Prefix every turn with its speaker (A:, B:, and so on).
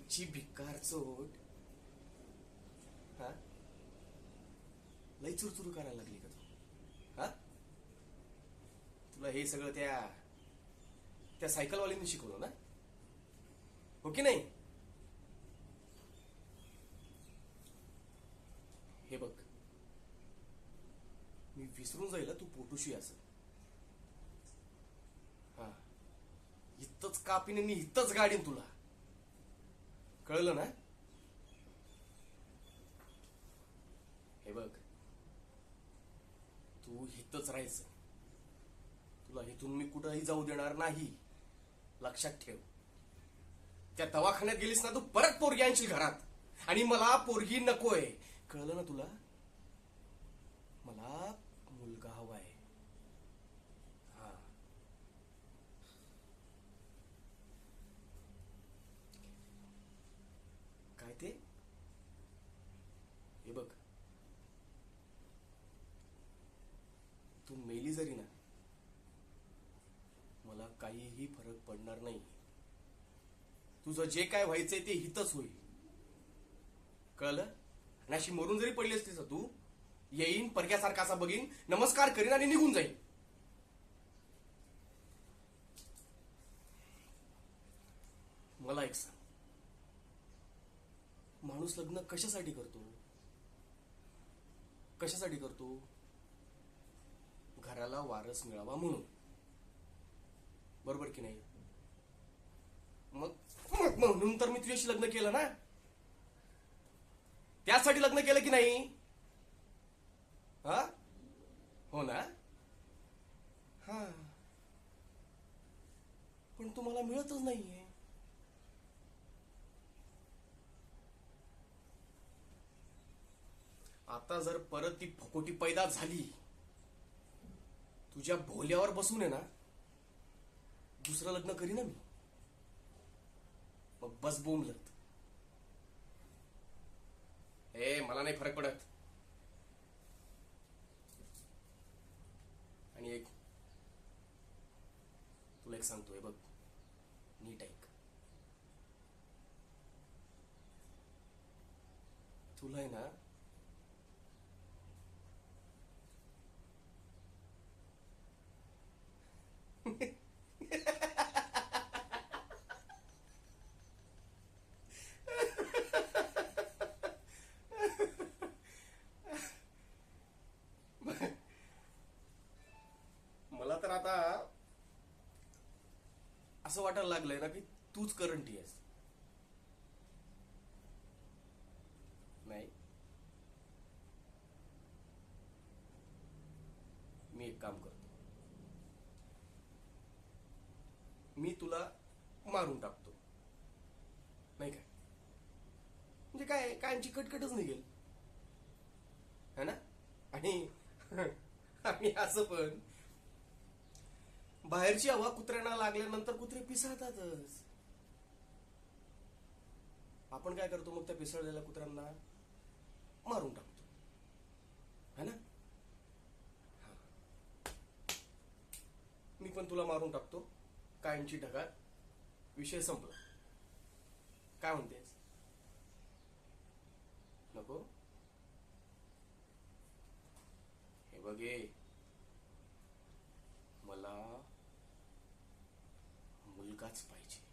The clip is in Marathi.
A: ची भिकार चोट. हा, लई चुरचुरू करायला लागली का तू? हा, तुला हे सगळं त्या त्या सायकलवाल्यांनी शिकवलं ना, हो की नाही? हे बघ, मी विसरून जाईल तू पोटूशी असं. हा, इथंच कापीन आणि इथंच गाडीन तुला, कळलं ना? हे बघ, तू इथंच राहायचं. तुला इथून मी कुठंही जाऊ देणार नाही, लक्षात ठेव. त्या दवाखान्यात गेलीस ना तू परत पोरगी आणशील घरात, आणि मला पोरगी नकोय, कळलं ना तुला? मला मुलगा हवाय. हा, काय ते? हे बघ, तू मेली जरी ना, मला काहीही फरक पडणार नाही. तुझं जे काय व्हायचंय ते हितच होईल, कळलं? आणि अशी मरून जरी पडली असतीस तू, येईन परक्यासारखा असा बघीन, नमस्कार करीन आणि निघून जाईन. मला एक सांग, माणूस लग्न कशासाठी करतो? कशासाठी करतो? घराला वारस मिळावा म्हणून, बरोबर की नाही? मग म्हणून तर मी तुझ्याशी लग्न केलं ना, त्यासाठी लग्न केलं की नाही? हा, हो ना? हा, पण तुम्हाला मिळतच नाहीये. आता जर परत ती फकोटी पैदा झाली, तुझ्या भोल्यावर बसून आहे ना, दुसरं लग्न करीन ना मी. मग बस बोंबलत. ए, मला नाही फरक पडत. आणि एक तुला एक सांगतोय बघ, नीट ऐक. तुला आहे ना, मला तर आता असं वाटायला लागलंय ना की तूच करंटी आहेस. नाही, मी एक काम करतो, मी तुला मारून टाकतो. नाही काय म्हणजे काय, कायमची कटकटच निघेल, है ना? आणि आणि असं पण बाहेरची हवा कुत्र्यांना लागल्यानंतर कुत्रे पिसाळतातच. आपण काय करतो मग, त्या पिसळलेल्या कुत्र्यांना मारून टाकतो, है ना? मी पण तुला मारून टाकतो, कायमची ढगात, विषय संपला. काय म्हणतेस? नको? हे बघे, मला मुलगाच पाहिजे.